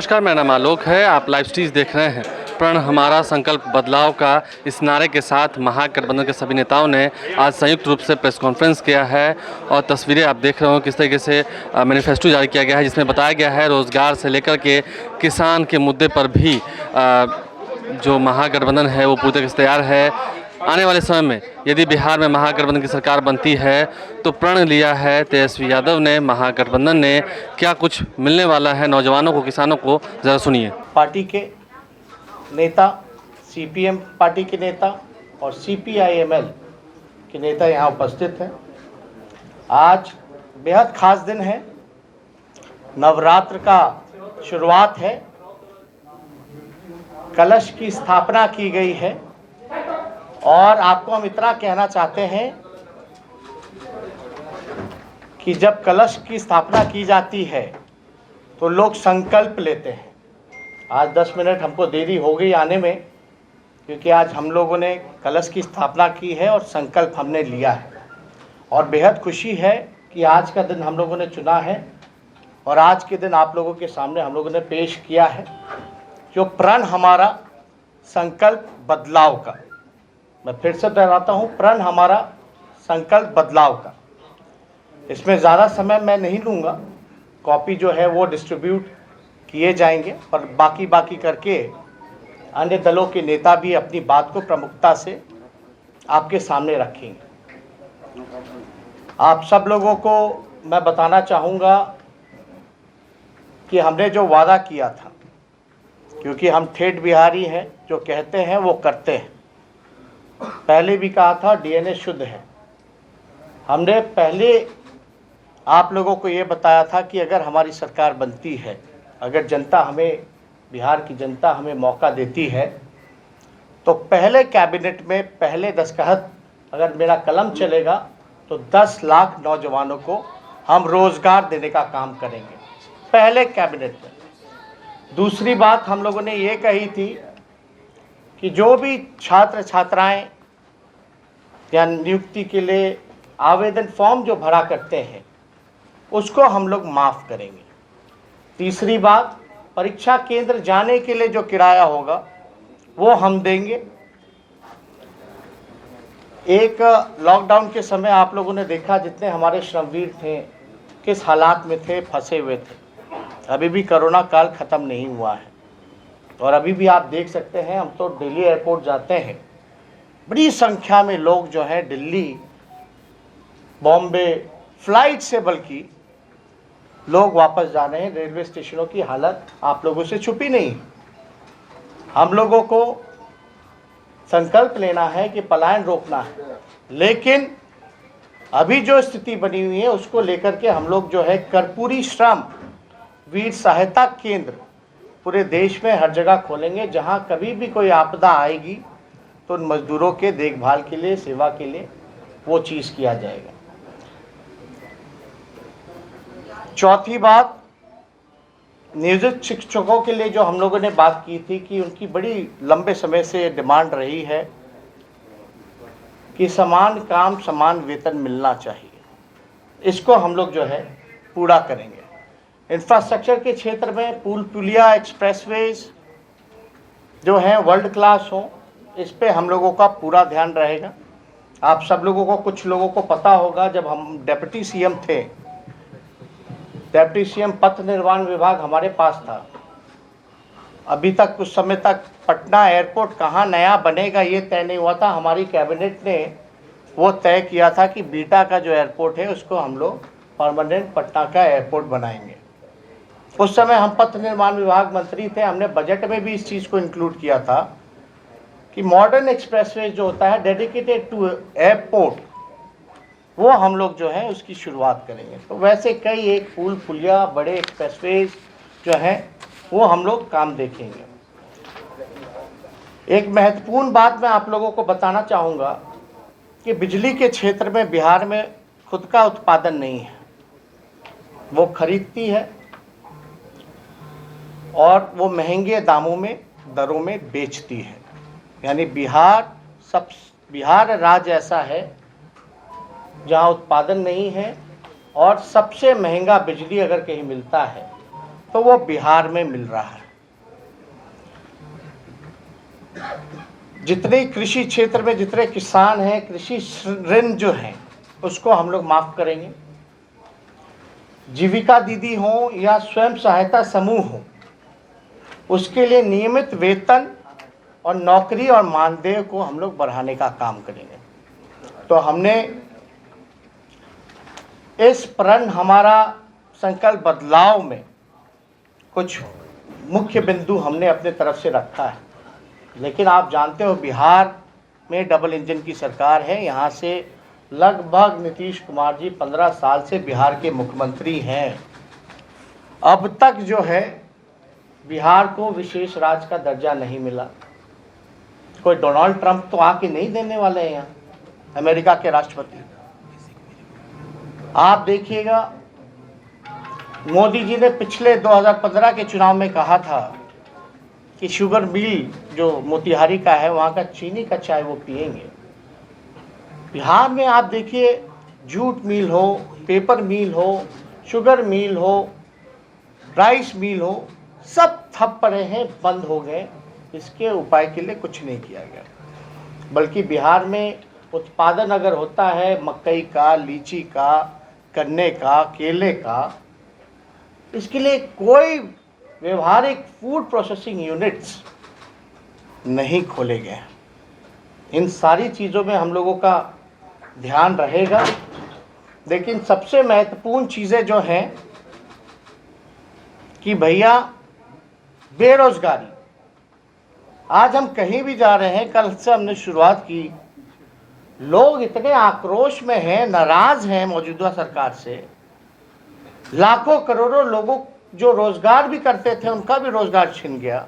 नमस्कार, मेरा नाम आलोक है। आप लाइव स्ट्रीज देख रहे हैं। प्रण हमारा संकल्प बदलाव का इस नारे के साथ महागठबंधन के सभी नेताओं ने आज संयुक्त रूप से प्रेस कॉन्फ्रेंस किया है और तस्वीरें आप देख रहे हो किस तरीके से मैनिफेस्टो जारी किया गया है, जिसमें बताया गया है रोज़गार से लेकर के किसान के मुद्दे पर भी जो महागठबंधन है वो पूरी तरीके से तैयार है। आने वाले समय में यदि बिहार में महागठबंधन की सरकार बनती है तो प्रण लिया है तेजस्वी यादव ने, महागठबंधन ने। क्या कुछ मिलने वाला है नौजवानों को, किसानों को, ज़रा सुनिए। पार्टी के नेता, सीपीएम पार्टी के नेता और सीपीआईएमएल के नेता यहाँ उपस्थित हैं। आज बेहद खास दिन है, नवरात्र का शुरुआत है, कलश की स्थापना की गई है और आपको हम इतना कहना चाहते हैं कि जब कलश की स्थापना की जाती है तो लोग संकल्प लेते हैं। आज 10 मिनट हमको देरी हो गई आने में, क्योंकि आज हम लोगों ने कलश की स्थापना की है और संकल्प हमने लिया है और बेहद खुशी है कि आज का दिन हम लोगों ने चुना है और आज के दिन आप लोगों के सामने हम लोगों ने पेश किया है जो प्रण हमारा संकल्प बदलाव का। मैं फिर से दोहराता हूँ, प्रण हमारा संकल्प बदलाव का। इसमें ज़्यादा समय मैं नहीं लूँगा, कॉपी जो है वो डिस्ट्रीब्यूट किए जाएंगे और बाकी करके अन्य दलों के नेता भी अपनी बात को प्रमुखता से आपके सामने रखेंगे। आप सब लोगों को मैं बताना चाहूँगा कि हमने जो वादा किया था, क्योंकि हम ठेठ बिहारी हैं, जो कहते हैं वो करते हैं। पहले भी कहा था डीएनए शुद्ध है। हमने पहले आप लोगों को ये बताया था कि अगर हमारी सरकार बनती है, अगर जनता हमें, बिहार की जनता हमें मौका देती है, तो पहले कैबिनेट में पहले दस्तखत अगर मेरा कलम चलेगा तो 10 लाख नौजवानों को हम रोज़गार देने का काम करेंगे, पहले कैबिनेट में। दूसरी बात हम लोगों ने ये कही थी कि जो भी छात्र छात्राएं या नियुक्ति के लिए आवेदन फॉर्म जो भरा करते हैं उसको हम लोग माफ़ करेंगे। तीसरी बात, परीक्षा केंद्र जाने के लिए जो किराया होगा वो हम देंगे। एक लॉकडाउन के समय आप लोगों ने देखा जितने हमारे श्रमवीर थे किस हालात में थे, फंसे हुए थे। अभी भी कोरोना काल ख़त्म नहीं हुआ है और अभी भी आप देख सकते हैं, हम तो दिल्ली एयरपोर्ट जाते हैं, बड़ी संख्या में लोग जो हैं दिल्ली, बॉम्बे फ्लाइट से बल्कि लोग वापस जा रहे हैं। रेलवे स्टेशनों की हालत आप लोगों से छुपी नहीं। हम लोगों को संकल्प लेना है कि पलायन रोकना है, लेकिन अभी जो स्थिति बनी हुई है उसको लेकर के हम लोग जो है कर्पूरी श्रम वीर सहायता केंद्र पूरे देश में हर जगह खोलेंगे। जहां कभी भी कोई आपदा आएगी तो उन मजदूरों के देखभाल के लिए, सेवा के लिए वो चीज़ किया जाएगा। चौथी बात, नियोजित शिक्षकों के लिए जो हम लोगों ने बात की थी कि उनकी बड़ी लंबे समय से डिमांड रही है कि समान काम समान वेतन मिलना चाहिए, इसको हम लोग जो है पूरा करेंगे। इंफ्रास्ट्रक्चर के क्षेत्र में पुल पुलिया, एक्सप्रेसवेज जो हैं वर्ल्ड क्लास हों, इस पे हम लोगों का पूरा ध्यान रहेगा। आप सब लोगों को, कुछ लोगों को पता होगा, जब हम डिप्टी सीएम थे, डिप्टी सीएम पथ निर्माण विभाग हमारे पास था। अभी तक कुछ समय तक पटना एयरपोर्ट कहाँ नया बनेगा ये तय नहीं हुआ था। हमारी कैबिनेट ने वो तय किया था कि बीटा का जो एयरपोर्ट है उसको हम लोग परमानेंट पटना का एयरपोर्ट बनाएंगे। उस समय हम पथ निर्माण विभाग मंत्री थे, हमने बजट में भी इस चीज़ को इंक्लूड किया था कि मॉडर्न एक्सप्रेसवे जो होता है डेडिकेटेड टू एयरपोर्ट, वो हम लोग जो है उसकी शुरुआत करेंगे। तो वैसे कई एक पुल पुलिया, बड़े एक्सप्रेसवेज जो हैं वो हम लोग काम देखेंगे। एक महत्वपूर्ण बात मैं आप लोगों को बताना चाहूँगा कि बिजली के क्षेत्र में बिहार में खुद का उत्पादन नहीं है, वो खरीदती है और वो महंगे दामों में, दरों में बेचती है। यानी बिहार राज्य ऐसा है जहाँ उत्पादन नहीं है और सबसे महंगा बिजली अगर कहीं मिलता है तो वो बिहार में मिल रहा है। जितने कृषि क्षेत्र में जितने किसान हैं, कृषि ऋण जो है उसको हम लोग माफ़ करेंगे। जीविका दीदी हो या स्वयं सहायता समूह हो, उसके लिए नियमित वेतन और नौकरी और मानदेय को हम लोग बढ़ाने का काम करेंगे। तो हमने इस प्रण हमारा संकल्प बदलाव में कुछ मुख्य बिंदु हमने अपने तरफ से रखा है। लेकिन आप जानते हो बिहार में डबल इंजन की सरकार है। यहाँ से लगभग नीतीश कुमार जी 15 साल से बिहार के मुख्यमंत्री हैं। अब तक जो है बिहार को विशेष राज्य का दर्जा नहीं मिला। कोई डोनाल्ड ट्रंप तो आके नहीं देने वाले हैं यहाँ, अमेरिका के राष्ट्रपति। आप देखिएगा, मोदी जी ने पिछले 2015 के चुनाव में कहा था कि शुगर मिल जो मोतिहारी का है वहाँ का चीनी का चाय वो पिएंगे। बिहार में आप देखिए, जूट मिल हो, पेपर मिल हो, शुगर मिल हो, राइस मिल हो, सब ठप पड़े हैं, बंद हो गए। इसके उपाय के लिए कुछ नहीं किया गया। बल्कि बिहार में उत्पादन अगर होता है मकई का, लीची का, गन्ने का, केले का, इसके लिए कोई व्यवहारिक फूड प्रोसेसिंग यूनिट्स नहीं खोले गए। इन सारी चीज़ों में हम लोगों का ध्यान रहेगा। लेकिन सबसे महत्वपूर्ण चीज़ें जो हैं कि भैया बेरोजगारी, आज हम कहीं भी जा रहे हैं, कल से हमने शुरुआत की, लोग इतने आक्रोश में हैं, नाराज हैं मौजूदा सरकार से। लाखों करोड़ों लोगों जो रोजगार भी करते थे उनका भी रोजगार छिन गया।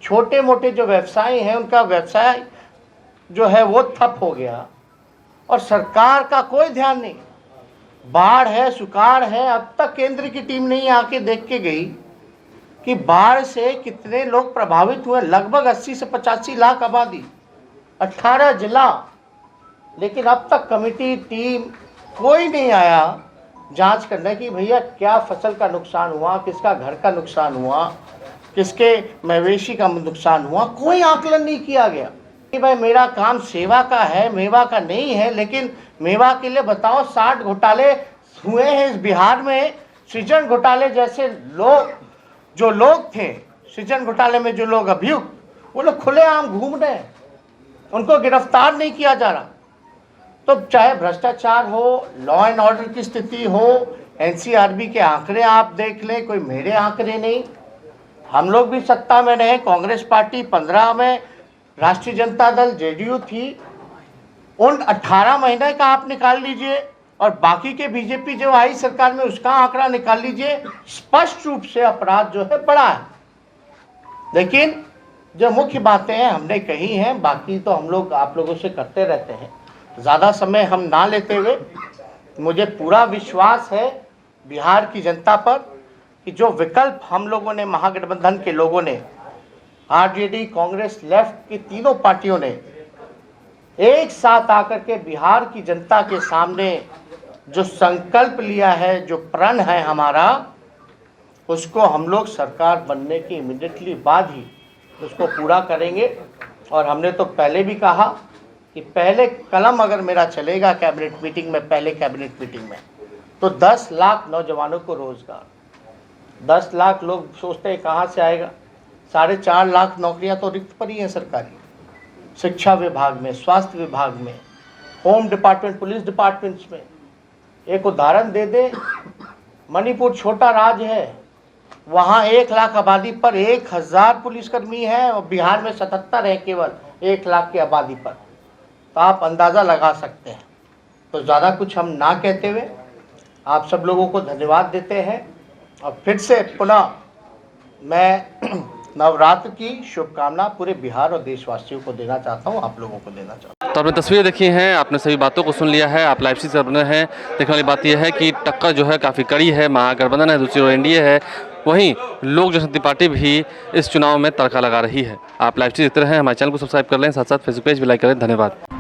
छोटे मोटे जो व्यवसायी हैं उनका व्यवसाय जो है वो ठप हो गया और सरकार का कोई ध्यान नहीं। बाढ़ है, सुकाड़ है, अब तक केंद्र की टीम नहीं आके देख के गई कि बाढ़ से कितने लोग प्रभावित हुए। लगभग 80 से 85 लाख आबादी, 18 जिला। लेकिन अब तक कमेटी टीम कोई नहीं आया जांच करने की भैया क्या फसल का नुकसान हुआ, किसका घर का नुकसान हुआ, किसके मवेशी का नुकसान हुआ। कोई आकलन नहीं किया गया कि भाई मेरा काम सेवा का है, मेवा का नहीं है। लेकिन मेवा के लिए बताओ 60 घोटाले हुए हैं इस बिहार में। सृजन घोटाले जैसे लोग थे, सृजन घोटाले में जो लोग अभियुक्त, वो लोग खुलेआम घूम रहे हैं, उनको गिरफ्तार नहीं किया जा रहा। तो चाहे भ्रष्टाचार हो, लॉ एंड ऑर्डर की स्थिति हो, एनसीआरबी के आंकड़े आप देख लें, कोई मेरे आंकड़े नहीं। हम लोग भी सत्ता में रहे, कांग्रेस पार्टी 15 में, राष्ट्रीय जनता दल जेडीयू थी। उन 18 महीने का आप निकाल लीजिए और बाकी के बीजेपी जो आई सरकार में उसका आंकड़ा निकाल लीजिए। स्पष्ट रूप से अपराध जो है बढ़ा है। लेकिन जो मुख्य बातें हैं हमने कही हैं, बाकी तो हम लोग आप लोगों से करते रहते हैं। ज़्यादा समय हम ना लेते हुए, मुझे पूरा विश्वास है बिहार की जनता पर कि जो विकल्प हम लोगों ने, महागठबंधन के लोगों ने, आरजेडी, कांग्रेस, लेफ्ट की तीनों पार्टियों ने एक साथ आकर के बिहार की जनता के सामने जो संकल्प लिया है, जो प्रण है हमारा, उसको हम लोग सरकार बनने के इमीडिएटली बाद ही उसको पूरा करेंगे। और हमने तो पहले भी कहा कि पहले कलम अगर मेरा चलेगा कैबिनेट मीटिंग में, पहले कैबिनेट मीटिंग में, तो 10 लाख नौजवानों को रोजगार। 10 लाख लोग सोचते हैं कहाँ से आएगा। 4.5 लाख नौकरियां तो रिक्त पड़ी हैं सरकारी, शिक्षा विभाग में, स्वास्थ्य विभाग में, होम डिपार्टमेंट, पुलिस डिपार्टमेंट्स में। एक उदाहरण दे दे, मणिपुर छोटा राज्य है, वहाँ 1 लाख आबादी पर 1000 पुलिसकर्मी हैं और बिहार में 77 हैं केवल 1 लाख की आबादी पर। तो आप अंदाज़ा लगा सकते हैं। तो ज़्यादा कुछ हम ना कहते हुए आप सब लोगों को धन्यवाद देते हैं और फिर से पुनः मैं नवरात्र की शुभकामना पूरे बिहार और देशवासियों को देना चाहता हूँ, आप लोगों को देना चाहता हूँ। तो आपने तस्वीरें देखी हैं, आपने सभी बातों को सुन लिया है। आप लाइव से बने हैं। देखने वाली बात यह है कि टक्कर जो है काफ़ी कड़ी है। महागठबंधन है, दूसरी ओर एनडीए है, वहीं लोक जनशक्ति पार्टी भी इस चुनाव में तड़का लगा रही है। आप लाइव देखते रहें, हमारे चैनल को सब्सक्राइब कर लें, साथ साथ फेसबुक पेज भी लाइक करें। धन्यवाद।